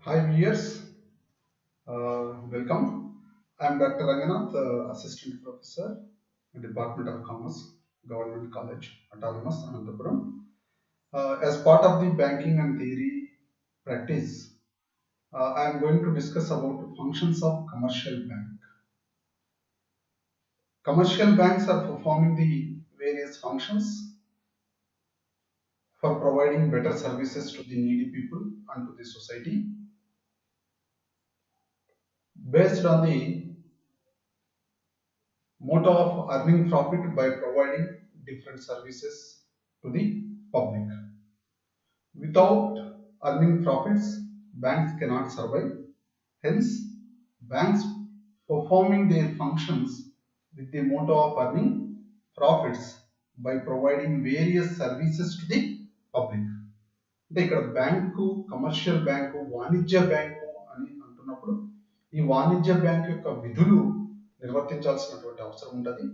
Hi viewers, welcome. I am Dr. Ranganath, Assistant Professor, Department of Commerce, Government College, Autonomous, Anantapuram. As part of the banking and theory practice, I am going to discuss about functions of commercial bank. Commercial banks are performing the various functions for providing better services to the needy people and to the society based on the motto of earning profit by providing different services to the public. Without earning profits, banks cannot survive. Hence, banks performing their functions with the motto of earning profits by providing various services to the public. అంటే ఇక్కడ bank, commercial bank, వాణిజ్య bank అని అంటున్నప్పుడు ఈ వాణిజ్య bank యొక్క విధులు నిర్వర్తించాల్సినటువంటి అవసరం ఉంటుంది.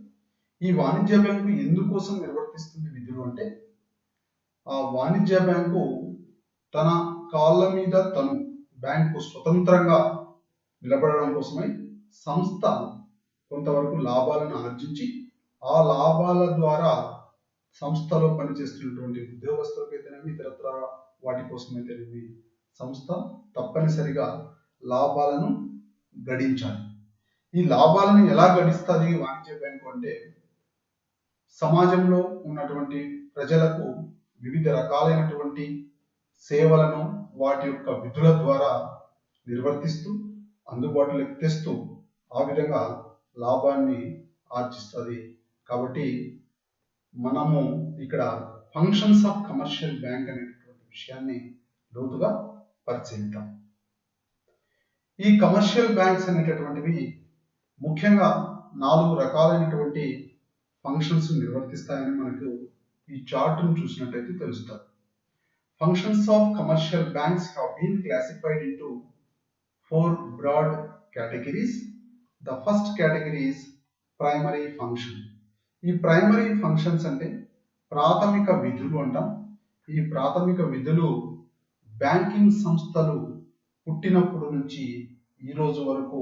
ఈ వాణిజ్య బ్యాంకు ఎందుకోసం నిర్వర్తిస్తుంది విధులు అంటే ఆ వాణిజ్య బ్యాంకు తన కాళ్ళ మీద తను బ్యాంకు స్వతంత్రంగా నిలబడడం కోసమై సంస్థ కొంతవరకు లాభాలను ఆర్జించి ఆ లాభాల ద్వారా సంస్థలో పనిచేస్తున్నటువంటి ఉద్యోగస్తులకైతేనేమి ఇతరత్ర వాటి కోసమైతేనేమి సంస్థ తప్పనిసరిగా లాభాలను గడించాలి. ఈ లాభాలను ఎలా గడిస్తుంది వాణిజ్య బ్యాంకు అంటే సమాజంలో ఉన్నటువంటి ప్రజలకు వివిధ రకాలైనటువంటి సేవలను వాటి యొక్క విధుల ద్వారా నిర్వర్తిస్తూ అందుబాటులోకి తెస్తూ ఆ విధంగా లాభాన్ని ఆర్జిస్తుంది. కాబట్టి మనము ఇక్కడ ఫంక్షన్స్ ఆఫ్ కమర్షియల్ బ్యాంక్ అనేటటువంటి విషయాన్ని లోతుగా పరిశీలిద్దాం. ఈ కమర్షియల్ బ్యాంక్స్ అనేటటువంటివి ముఖ్యంగా 4 రకాలైనటువంటి ఫంక్షన్స్ నిర్వర్తిస్తాయని మనకు ఈ చార్ట్ను చూసినట్టయితే తెలుస్తుంది. Functions of commercial banks have been classified into 4 broad categories. The first category is primary function. ఈ ప్రైమరీ ఫంక్షన్స్ అంటే ప్రాథమిక విధులు అంటాం. ఈ ప్రాథమిక విధులు బ్యాంకింగ్ సంస్థలు పుట్టినప్పుడు నుంచి ఈ రోజు వరకు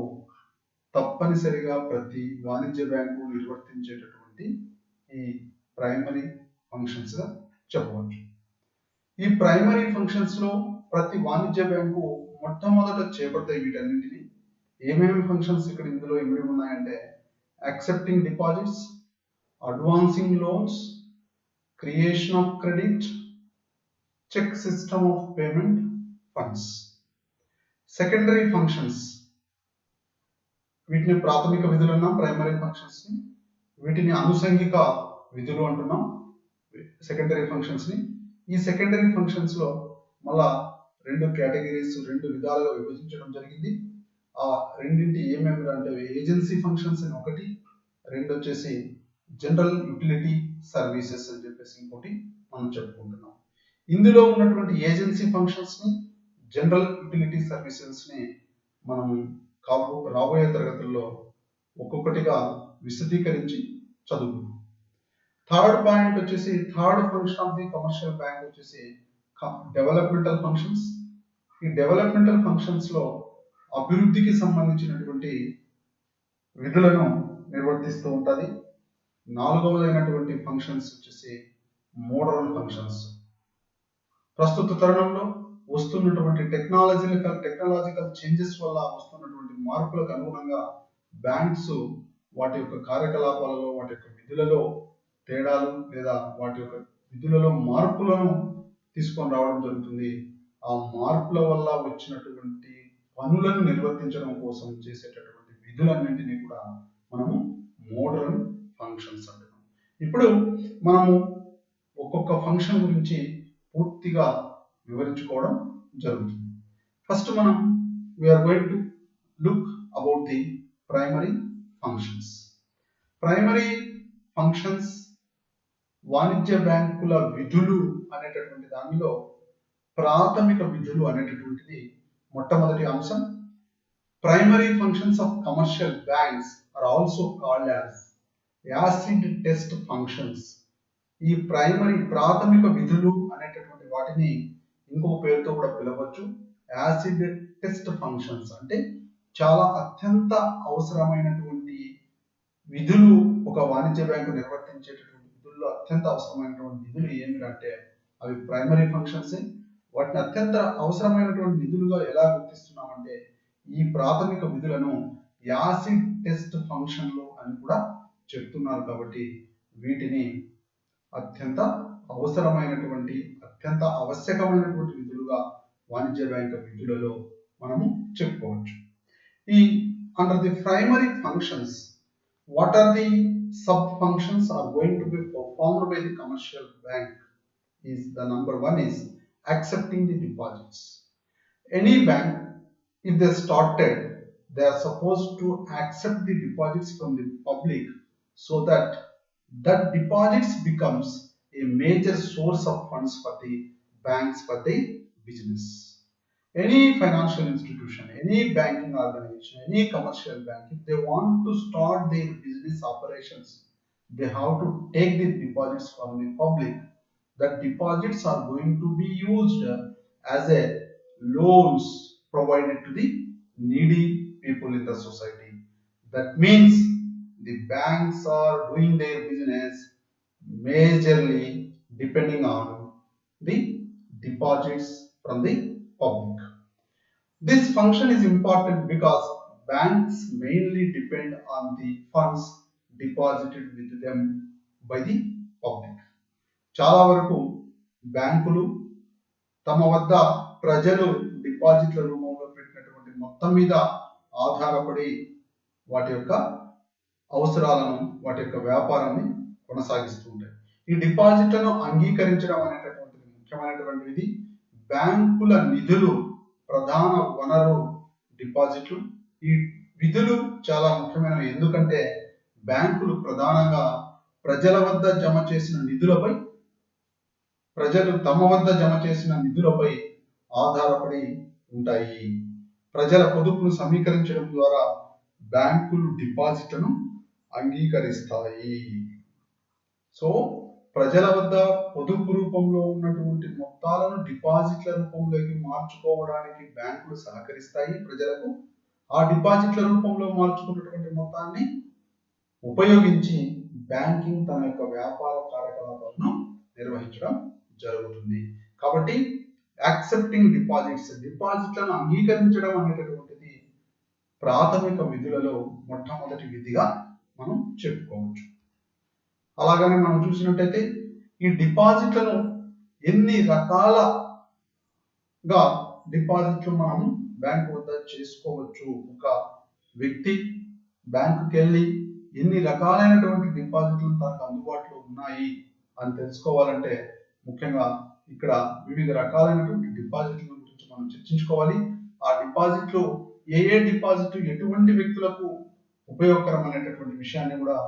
తప్పనిసరిగా ప్రతి వాణిజ్య బ్యాంకు నిర్వర్తించేటటువంటి ఈ ప్రైమరీ ఫంక్షన్స్ గా చెప్పవచ్చు. ఈ ప్రైమరీ ఫంక్షన్స్ లో ప్రతి వాణిజ్య బ్యాంకు మొట్టమొదట చేపడతాయి వీటన్నింటినీ. ఏమేమి ఫంక్షన్స్ ఇక్కడ ఇందులో ఇమిడి ఉన్నాయంటే accepting deposits, advancing loans, creation of credit, check system of payment funds. Secondary functions వీటిని ప్రాథమిక విధులు అన్నాం, ప్రైమరీ ఫంక్షన్స్ ని. వీటిని అనుసంగిక విధులు అంటున్నాం, సెకండరీ ఫంక్షన్స్ ని. ఈ సెకండరీ ఫంక్షన్స్ లో మళ్ళా 2 కేటగిరీస్ 2 విధాలుగా విభజించడం జరిగింది. ఆ రెండింటి ఏమేమి అంటే ఏజెన్సీ ఫంక్షన్స్ అని ఒకటి, 2 వచ్చేసి జనరల్ యూటిలిటీ సర్వీసెస్ అని చెప్పేసి ఇంకోటి మనం చెప్పుకుంటున్నాం. ఇందులో ఉన్నటువంటి ఏజెన్సీ ఫంక్షన్స్ ని, జనరల్ యూటిలిటీ సర్వీసెస్ ని మనం రాబోయే తరగతుల్లో ఒక్కొక్కటిగా విశదీకరించి చదువుకుందాం. థర్డ్ పాయింట్ వచ్చేసి third function of the commercial bank వచ్చేసి డెవలప్మెంటల్ ఫంక్షన్స్. ఈ డెవలప్మెంటల్ ఫంక్షన్స్ లో అభివృద్ధికి సంబంధించినటువంటి విధులను నిర్వర్తిస్తూ ఉంటుంది. 4వదైనటువంటి ఫంక్షన్స్ వచ్చేసి మోడరన్ ఫంక్షన్స్. ప్రస్తుత తరుణంలో వస్తున్నటువంటి టెక్నాలజికల్ చేంజెస్ వల్ల వస్తున్నటువంటి మార్పులకు అనుగుణంగా బ్యాంక్స్ వాటి యొక్క కార్యకలాపాలలో, వాటి యొక్క విధులలో తేడాలు లేదా వాటి యొక్క విధులలో మార్పులను తీసుకొని రావడం జరుగుతుంది. ఆ మార్పుల వల్ల వచ్చినటువంటి పనులను నిర్వర్తించడం కోసం చేసేటటువంటి విధులన్నింటినీ కూడా మనము మోడరన్ ఫంక్షన్స్ అంటున్నాం. ఇప్పుడు మనము ఒక్కొక్క ఫంక్షన్ గురించి పూర్తిగా వివరించుకోవడం జరుగుతుంది. ఫస్ట్ మనం we are going to look about the primary functions. Primary functions వాణిజ్య బ్యాంకుల విధులు అనేటటువంటి దానిలో ప్రాథమిక విధులు అనేటటువంటిది మొట్టమొదటి అంశం. Primary functions of commercial banks are also called as acid test functions. ఈ ప్రాథమిక విధులు అనేటటువంటి వాటిని ఇంకొక పేరుతో కూడా పిలవచ్చు, యాసిడ్ టెస్ట్ ఫంక్షన్స్ అంటే చాలా అత్యంత అవసరమైనటువంటి విధులు ఒక వాణిజ్య బ్యాంకు నిర్వర్తించేటటువంటి విధుల్లో అత్యంత అవసరమైనటువంటి నిధులు ఏమిటంటే అవి ప్రైమరీ ఫంక్షన్స్. వాటిని అత్యంత అవసరమైనటువంటి నిధులుగా ఎలా గుర్తిస్తున్నామంటే ఈ ప్రాథమిక విధులను యాసిడ్ టెస్ట్ ఫంక్షన్లు అని కూడా చెప్తున్నారు. కాబట్టి వీటిని అత్యంత అవసరమైనటువంటి అత్యంత ఆవశ్యకమైనటువంటి విధులుగా వాణిజ్య బ్యాంకు విధులలో మనము చెప్పుకోవచ్చు. ఈ under the primary functions, what are the sub functions are going to be performed by the commercial bank is the number one is accepting the deposits. Any bank, if they started, they are supposed to accept the deposits from the public so that deposits becomes a major source of funds for the banks for the business. Any financial institution, any banking organization, any commercial bank, if they want to start their business operations, they have to take the deposits from the public. That deposits are going to be used as a loans provided to the needy people in the society. That means the banks are doing their business majorly depending on the deposits from the public. This function is important because banks mainly depend on the funds deposited with them by the public. చాలా వరకు బ్యాంకులు తమ వద్ద ప్రజలు డిపాజిట్ల రూపంలో పెట్టినటువంటి మొత్తం మీద ఆధారపడి వాటి యొక్క అవసరాలను వాటి యొక్క వ్యాపారాన్ని కొనసాగిస్తూ ఉంటాయి. ఈ డిపాజిట్లను అంగీకరించడం అనేటటువంటిది ముఖ్యమైనటువంటిది. బ్యాంకుల నిధులు ప్రధాన వనరు డిపాజిట్లు. ఈ విధులు చాలా ముఖ్యమైనవి, ఎందుకంటే బ్యాంకులు ప్రధానంగా ప్రజల వద్ద జమ చేసిన నిధులపై ప్రజలు తమ వద్ద జమ చేసిన నిధులపై ఆధారపడి ఉంటాయి. ప్రజల పొదుపును సమీకరించడం ద్వారా బ్యాంకులు డిపాజిట్లను అంగీకరిస్తాయి. సో ప్రజల వద్ద పొదుపు రూపంలో ఉన్నటువంటి మొత్తాలను డిపాజిట్ల రూపంలోకి మార్చుకోవడానికి బ్యాంకులు సహకరిస్తాయి ప్రజలకు. ఆ డిపాజిట్ల రూపంలో మార్చుకున్నటువంటి మొత్తాన్ని ఉపయోగించి బ్యాంకింగ్ తన యొక్క వ్యాపార కార్యకలాపాలను నిర్వహించడం జరుగుతుంది. కాబట్టి యాక్సెప్టింగ్ డిపాజిట్లను అంగీకరించడం అనేటటువంటిది ప్రాథమిక విధులలో మొట్టమొదటి విధిగా మనం చెప్పుకోవచ్చు. అలాగనే మనం చూసినట్టయితే ఈ డిపాజిట్లను ఎన్ని రకాలుగా డిపాజిట్లు మనం బ్యాంకు వద్ద చేసుకోవచ్చు. ఒక వ్యక్తి బ్యాంకుకి వెళ్ళి ఎన్ని రకాలైనటువంటి డిపాజిట్లు తనకు అందుబాటులో ఉన్నాయి అని తెలుసుకోవాలంటే ముఖ్యంగా ఇక్కడ వివిధ రకాలైనటువంటి డిపాజిట్ల గురించి మనం చర్చించుకోవాలి. ఆ డిపాజిట్లు ఏ డిపాజిట్ ఎటువంటి వ్యక్తులకు ఉపయోగకరం అనేటటువంటి విషయాన్ని కూడా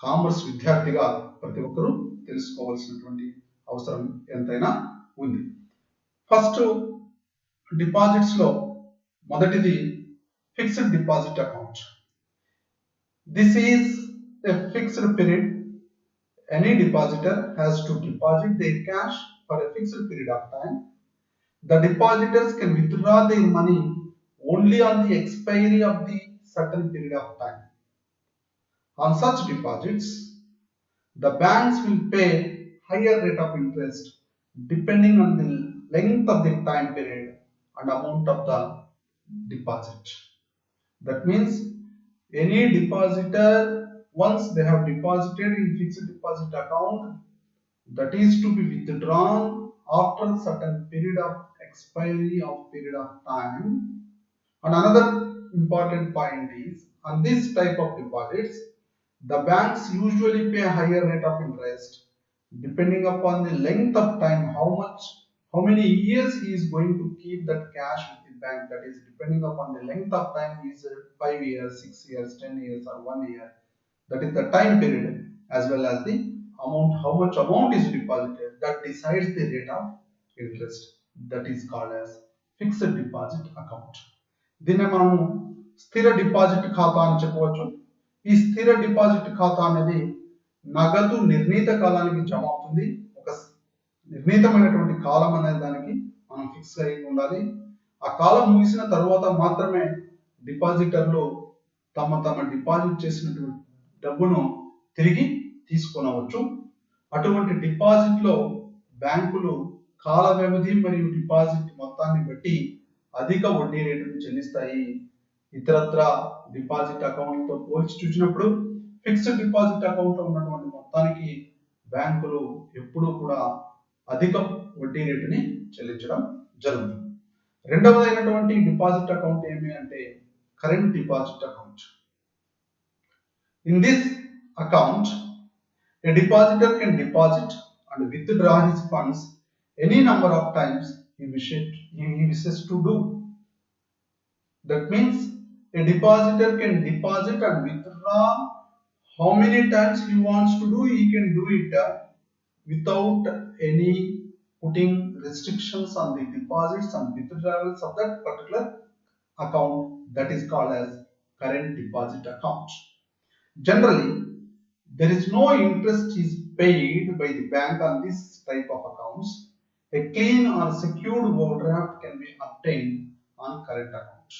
కామర్స్ విద్యార్థిగా ప్రతి ఒక్కరూ తెలుసుకోవాల్సినటువంటి అవసరం ఎంతైనా ఉంది. ఫస్ట్ డిపాజిట్స్ లో మొదటిది fixed deposit account. This is a fixed period. Any depositor has to deposit their cash for a fixed period of time. The depositors can withdraw their money only on the expiry of the certain period of time. On such deposits, the banks will pay higher rate of interest depending on the length of the time period and amount of the deposit. That means any depositor, once they have deposited in fixed deposit account, that is to be withdrawn after certain period of expiry of period of time. And another important point is, on this type of deposits, the banks usually pay a higher rate of interest depending upon the length of time, how many years he is going to keep that cash with the bank. That is depending upon the length of time, is 5 years, 6 years, 10 years or 1 year. That is the time period, as well as the amount, how much amount is deposited, that decides the rate of interest. That is called as fixed deposit account. దీన్ని మనము స్థిర deposit ఖాతా అని చెప్పవచ్చు. ఈ స్థిర deposit ఖాతా అనేది నగదు నిర్ణీత కాలానికి జమ అవుతుంది. ఒక నిర్ణీతమైనటువంటి కాలం అనే దానికి మనం ఫిక్స్ అయి ఉండాలి. ఆ కాలం ముగిసిన తర్వాత మాత్రమే డిపాజిటర్లు తమ డిపాజిట్ చేసినటువంటి డబ్బును తిరిగి తీసుకొనవచ్చు. అటువంటి డిపాజిట్లో బ్యాంకులు కాల వ్యవధి మరియు డిపాజిట్ మొత్తాన్ని బట్టి అధిక వడ్డీ రేటును చెల్లిస్తాయి. ఇతరత్ర డిపాజిట్ అకౌంట్తో పోల్చి చూసినప్పుడు ఫిక్స్డ్ డిపాజిట్ అకౌంట్లో ఉన్నటువంటి మొత్తానికి బ్యాంకులు ఎప్పుడూ కూడా అధిక వడ్డీ రేటుని చెల్లించడం జరుగుతుంది. రెండవదైనటువంటి డిపాజిట్ అకౌంట్ ఏమి అంటే current deposit account. In this account a depositor can deposit and withdraw his funds any number of times he wishes to do. That means a depositor can deposit and withdraw how many times he wants to do. He can do it without any putting restrictions on the deposits and withdrawals of that particular account. That is called as current deposit account. Generally, there is no interest is paid by the bank on this type of accounts. A clean or secured overdraft can be obtained on current account.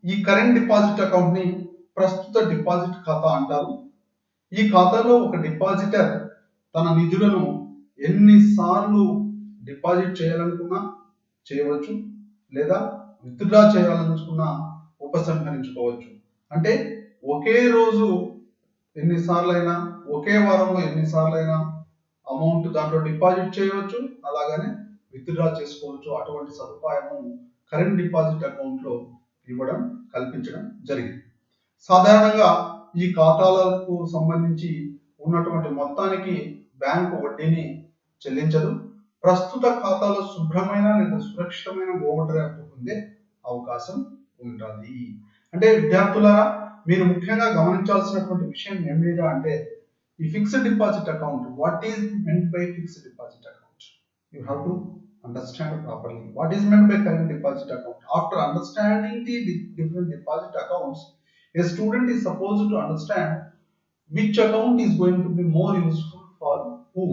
ఈ current deposit account ని ప్రస్తుత deposit ఖాతా అంటారు. ఈ ఖాతాలో ఒక depositor తన నిధులను ఎన్నిసార్లు డిపాజిట్ చేయాలనుకున్నా చేయవచ్చు, లేదా విత్డ్రా చేయాలనుకున్నా ఉపసంహరించుకోవచ్చు. అంటే ఒకే రోజు ఎన్నిసార్లైనా, ఒకే వారంలో ఎన్నిసార్లైనా అమౌంట్ దాంట్లో డిపాజిట్ చేయవచ్చు, అలాగనే విత్డ్రా చేసుకోవచ్చు. అటువంటి సదుపాయము కరెంట్ డిపాజిట్ అకౌంట్లో ఇవ్వడం, కల్పించడం జరిగింది. సాధారణంగా ఈ ఖాతాలకు సంబంధించి ఉన్నటువంటి మొత్తానికి బ్యాంకు వడ్డీని చెల్లించదు. ప్రస్తుత ఖాతాలో శుభ్రమైన లేదా సురక్షితమైన ఓవర్ డ్రాఫ్ట్ పొందే అవకాశం ఉంటుంది. అంటే విద్యార్థులారా, మీరు ముఖ్యంగా గమనించాల్సినటువంటి విషయం ఏమిటా అంటే ఈ fixed deposit account. What is meant by fixed deposit account? You have to understand properly. What is meant by current deposit account? After understanding the different deposit accounts, a student is supposed to understand which account is going to be more useful for whom.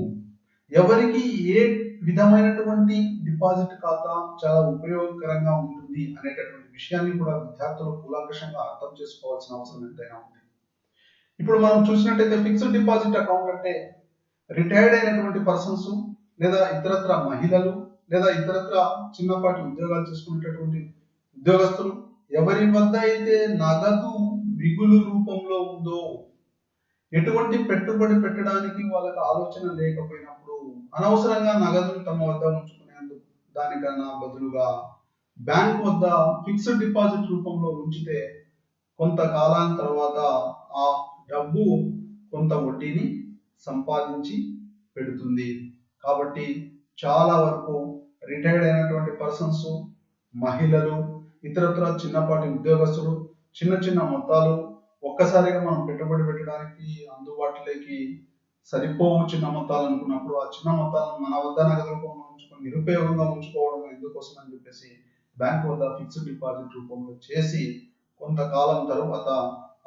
ఎవరికి ఏ విధమైనటువంటి deposit ఖాతా చాలా ఉపయోగకరంగా ఉంటుంది అనేటటువంటి విషయాన్ని కూడా విద్యార్థులు కూలంకషంగా అర్థం చేసుకోవాల్సిన అవసరం ఎంతైనా ఉంది. ఇప్పుడు మనం చూసినట్టయితే ఫిక్స్డ్ డిపాజిట్ అకౌంట్ అంటే రిటైర్డ్ అయినటువంటి పర్సన్స్, లేదా ఇతరత్ర మహిళలు, లేదా ఇతరత్ర చిన్నపాటి ఉద్యోగాలు చేసుకునేటటువంటి ఉద్యోగస్తులు ఎవరి వద్ద అయితే నగదు మిగులు రూపంలో ఉందో, ఎటువంటి పెట్టుబడి పెట్టడానికి వాళ్ళకి ఆలోచన లేకపోయినప్పుడు అనవసరంగా నగదును తమ వద్ద ఉంచుకునేందుకు దానికన్నా బదులుగా బ్యాంక్ వద్ద ఫిక్స్డ్ డిపాజిట్ రూపంలో ఉంచితే కొంతకాలం తర్వాత ఆ డబ్బు కొంత వడ్డీని సంపాదించి పెడుతుంది. కాబట్టి చాలా వరకు రిటైర్డ్ అయినటువంటి పర్సన్స్, మహిళలు, ఇతరత్ర చిన్నపాటి ఉద్యోగస్తులు చిన్న చిన్న మొత్తాలు ఒక్కసారిగా మనం పెట్టుబడి పెట్టడానికి అందుబాటులోకి సరిపోవు చిన్న మొత్తాలు అనుకున్నప్పుడు ఆ చిన్న మొత్తాలను మన వద్ద నగదు రూపంలో ఉంచుకొని నిరుపయోగంగా ఉంచుకోవడం ఎందుకోసం అని చెప్పేసి బ్యాంక్ వద్ద ఫిక్స్డ్ డిపాజిట్ రూపంలో చేసి కొంతకాలం తర్వాత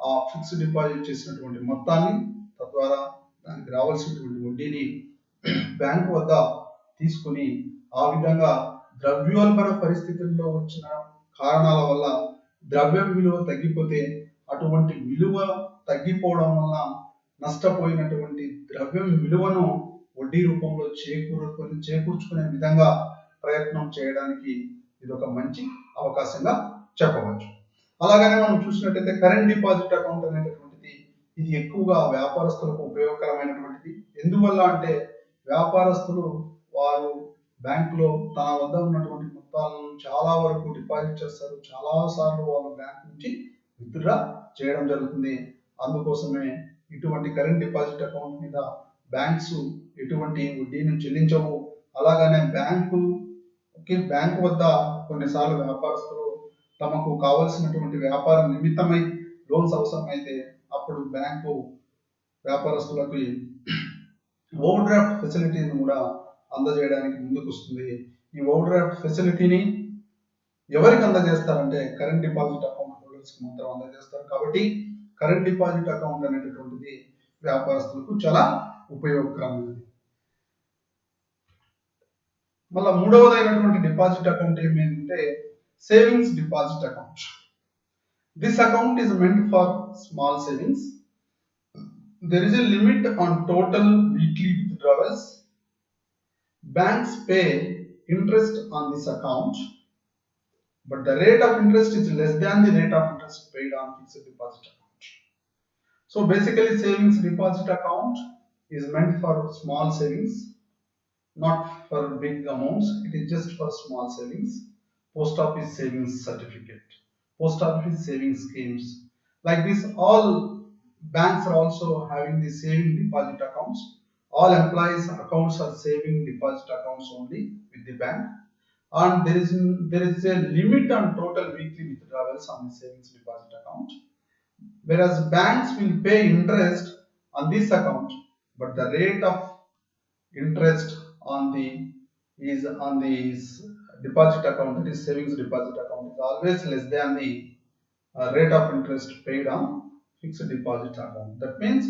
ఆ ఫిక్స్డ్ డిపాజిట్ చేసినటువంటి మొత్తాన్ని, తద్వారా దానికి రావాల్సినటువంటి వడ్డీని బ్యాంక్ వద్ద తీసుకుని ఆ విధంగా ద్రవ్యోల్బణ పరిస్థితుల్లో వచ్చిన కారణాల వల్ల ద్రవ్యం విలువ తగ్గిపోతే అటువంటి విలువ తగ్గిపోవడం వల్ల నష్టపోయినటువంటి ద్రవ్యం విలువను వడ్డీ రూపంలో చేకూర్చుకునే విధంగా ప్రయత్నం చేయడానికి ఇది ఒక మంచి అవకాశంగా చెప్పవచ్చు. అలాగనే మనం చూసినట్టయితే కరెంట్ డిపాజిట్ అకౌంట్ అనేటటువంటిది ఇది ఎక్కువగా వ్యాపారస్తులకు ఉపయోగకరమైనటువంటిది. ఎందువల్ల అంటే వ్యాపారస్తులు వారు బ్యాంకులో తన వద్ద ఉన్నటువంటి మొత్తాలను చాలా వరకు డిపాజిట్ చేస్తారు, చాలా సార్లు వాళ్ళు బ్యాంక్ నుంచి విత్డ్రా చేయడం జరుగుతుంది. అందుకోసమే ఇటువంటి కరెంట్ డిపాజిట్ అకౌంట్ మీద బ్యాంక్స్ ఎటువంటి వడ్డీని చెల్లించవు. అలాగనే బ్యాంకు వద్ద కొన్నిసార్లు వ్యాపారస్తులు తమకు కావలసినటువంటి వ్యాపార నిమిత్తమై లోన్స్ అవసరమైతే అప్పుడు బ్యాంకు వ్యాపారస్తులకు ఓవర్ డ్రాఫ్ట్ ఫెసిలిటీని కూడా అందజేయడానికి ముందుకు వస్తుంది. ఈ ఓవర్ డ్రాఫ్ట్ ఫెసిలిటీని ఎవరికి అందజేస్తారంటే కరెంట్ డిపాజిట్ అకౌంట్ హోల్డర్స్ కి మాత్రం అందజేస్తారు. కాబట్టి కరెంట్ డిపాజిట్ అకౌంట్ అనేటటువంటిది వ్యాపారస్తులకు చాలా ఉపయోగకరమైనది. మళ్ళీ మూడవదైనటువంటి డిపాజిట్ అకౌంట్ ఏమిటంటే savings deposit account. This account is meant for small savings. There is a limit on total weekly withdrawals. Banks pay interest on this account, but the rate of interest is less than the rate of interest paid on fixed deposit account. So basically savings deposit account is meant for small savings, not for big amounts. It is just for small savings. Post office savings certificate, post office savings schemes, like this all banks are also having the saving deposit accounts. All employees accounts are saving deposit accounts only with the bank, and there is a limit on total weekly withdrawals on the savings deposit account, whereas banks will pay interest on this account, but the rate of interest on the deposit account, that is savings deposit account, is always less than the rate of interest paid on fixed deposit account. That means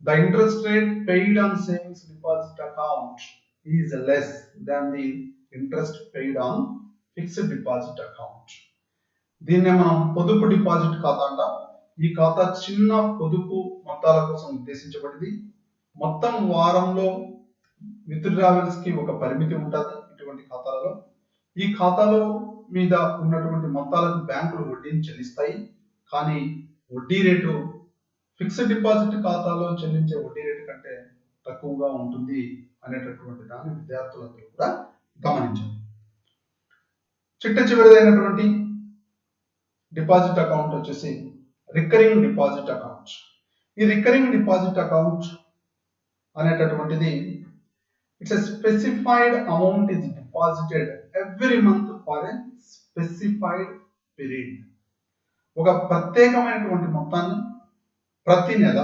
the interest rate paid on savings deposit account is less than the interest paid on fixed deposit account. దీన్నే మనం పొదుపు deposit ఖాతా అంటాం. ఈ ఖాతా చిన్న పొదుపు మొత్తాల కోసం ఉద్దేశించబడింది. మొత్తం వారంలో విత్డ్రావల్స్ కి ఒక పరిమితి ఉంటుంది ఇటువంటి ఖాతాలలో. ఈ ఖాతాలో మీద ఉన్నటువంటి మొత్తాలకు బ్యాంకులు వడ్డీని చెల్లిస్తాయి, కానీ వడ్డీ రేటు ఫిక్స్డ్ డిపాజిట్ ఖాతాలో చెల్లించే వడ్డీ రేటు కంటే తక్కువగా ఉంటుంది అనేటటువంటి దాన్ని విద్యార్థులందరూ కూడా గమనించాలి. చిట్ట చివరిదైనటువంటి డిపాజిట్ అకౌంట్ వచ్చేసి రికరింగ్ డిపాజిట్ అకౌంట్. ఈ రికరింగ్ డిపాజిట్ అకౌంట్ అనేటటువంటిది it's a specified amount is deposited every month for a specified period. ఒక ప్రత్యేకమైనటువంటి మొత్తాన్ని ప్రతి నెల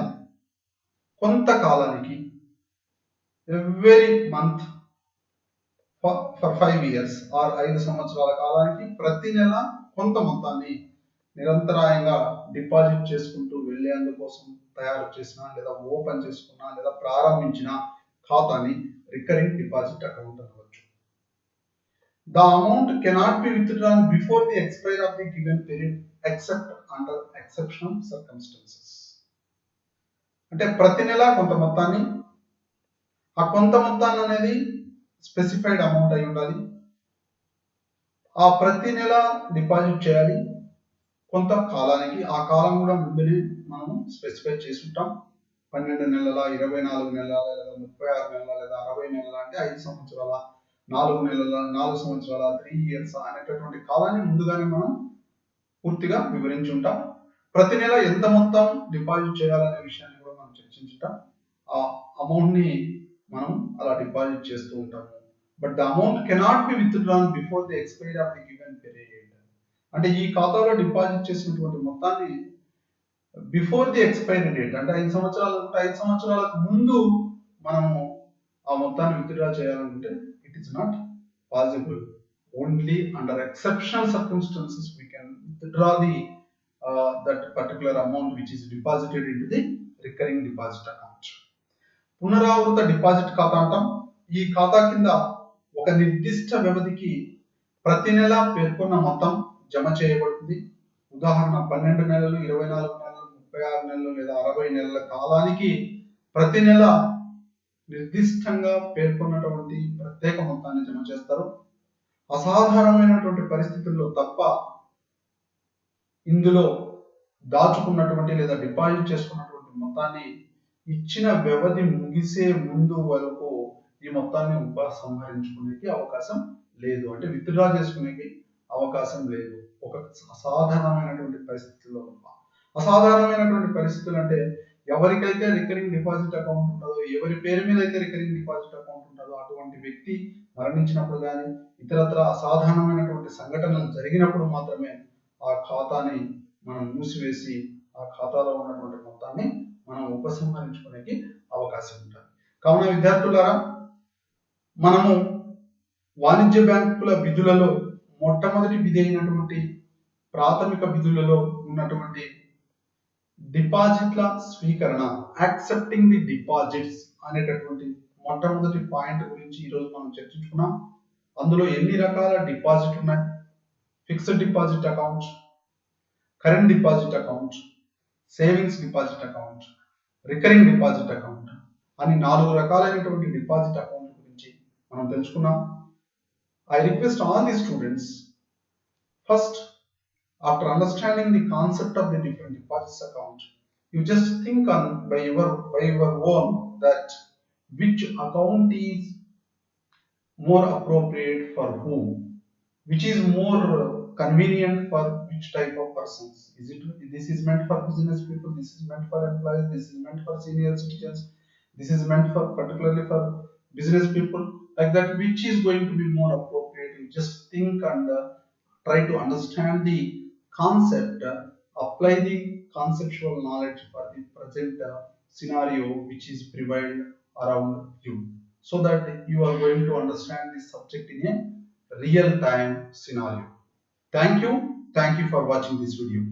కొంతకాలానికి, every month for 5 years or 5 సంవత్సరాల కాలానికి ప్రతి నెల కొంత మొత్తాన్ని నిరంతరాయంగా డిపాజిట్ చేసుకుంటూ వెళ్లేందుకోసం తయారు చేసిన లేదా ఓపెన్ చేసుకున్న లేదా ప్రారంభించిన ఖాతాని రికరింగ్ డిపాజిట్ అకౌంట్ అనవచ్చు. The amount cannot be withdrawn before the expire of the given period except under exceptional circumstances. అంటే ప్రతి నెల కొంత మొత్తాన్ని, ఆ కొంత మొత్తాన్ని అనేది స్పెసిఫైడ్ అమౌంట్ అయి ఉండాలి. ఆ ప్రతి నెల డిపాజిట్ చేయాలి కొంత కాలానికి. ఆ కాలం కూడా ముందునే మనం స్పెసిఫై చేసుకుంటాం. 12 నెలల, 24 నెలల, లేదా 36 నెలల, లేదా 60 నెలల, అంటే 5 సంవత్సరాల, 4 నెలల, 4 సంవత్సరాల, 3 years అనేటటువంటి కాలాన్ని ముందుగానే మనం పూర్తిగా వివరించి ఉంటాం. ప్రతి నెల ఎంత మొత్తం డిపాజిట్ చేయాలనే విషయాన్ని కూడా మనం చర్చించుంటాం. ఆ అమౌంట్ ని మనం అలా డిపాజిట్ చేస్తూ ఉంటాము. But the amount cannot be withdrawn before the expiry of the given period. అంటే ఈ ఖాతాలో డిపాజిట్ చేసినటువంటి మొత్తాన్ని బిఫోర్ ది ఎక్స్పైరీ డేట్, అంటే 5 సంవత్సరాలు ఉంటే 5 సంవత్సరాలకు ముందు మనము ఆ మొత్తాన్ని విత్డ్రా చేయాలనుకుంటే it is not possible. Only under exceptional circumstances we can withdraw the that particular amount which is deposited in to the recurring deposit account. పునరావృత డిపాజిట్ ఖాతా అంటాం. ఈ ఖాతా కింద ఒక నిర్దిష్ట వ్యవధికి ప్రతి నెల పేర్కొన్న మొత్తం జమ చేయబడుతుంది. ఉదాహరణ 12 నెలలు, 24 నెలలు, 36 నెలలు లేదా 60 నెలల కాలానికి ప్రతి నెల నిర్దిష్టంగా పేర్కొన్నటువంటి ప్రత్యేక మొత్తాన్ని జమ చేస్తారు. అసాధారణమైనటువంటి పరిస్థితుల్లో తప్ప ఇందులో దాచుకున్నటువంటి లేదా డిపాజిట్ చేసుకున్నటువంటి మొత్తాన్ని ఇచ్చిన వ్యవధి ముగిసే ముందు వరకు ఈ మొత్తాన్ని ఉపసంహరించుకునేకి అవకాశం లేదు, అంటే విత్డ్రా చేసుకునేకి అవకాశం లేదు. ఒక అసాధారణమైనటువంటి పరిస్థితుల్లో. అసాధారణమైనటువంటి పరిస్థితులు అంటే ఎవరికైతే రికరింగ్ డిపాజిట్ అకౌంట్ ఉంటుందో, ఎవరి పేరు మీద అయితే రికరింగ్ డిపాజిట్ అకౌంట్ ఉంటుందో అటువంటి వ్యక్తి మరణించినప్పుడు కానీ ఇతరత్ర అసాధారణమైనటువంటి సంఘటనలు జరిగినప్పుడు మాత్రమే ఆ ఖాతాని మనం మూసివేసి ఆ ఖాతాలో ఉన్నటువంటి మొత్తాన్ని మనం ఉపసంహరించుకునేకి అవకాశం ఉంటుంది. కావున విద్యార్థులారా, మనము వాణిజ్య బ్యాంకుల విధులలో మొట్టమొదటి విధి అయినటువంటి ప్రాథమిక విధులలో ఉన్నటువంటి డిపాజిట్ల స్వీకరణ, యాక్సెప్టింగ్ ది డిపాజిట్స్ అనేటటువంటి మొట్టమొదటి పాయింట్ గురించి ఈరోజు మనం చర్చించుకున్నాం. అందులో ఎన్ని రకాల డిపాజిట్ ఉన్నాయి? Fixed deposit account, current deposit account, savings deposit account, recurring deposit account అని 4 రకాలైనటువంటి డిపాజిట్ అకౌంట్ గురించి మనం తెలుసుకున్నాం. I request all the students, first, after understanding the concept of the different deposits account, you just think on by your own that which account is more appropriate for whom, which is more convenient for which type of persons. Is it this is meant for business people, this is meant for employees, this is meant for senior citizens, this is meant for particularly for business people, like that, which is going to be more appropriate. You just think and try to understand the concept, apply the conceptual knowledge for the present scenario which is prevailed around you, so that you are going to understand this subject in a real time scenario. Thank you for watching this video.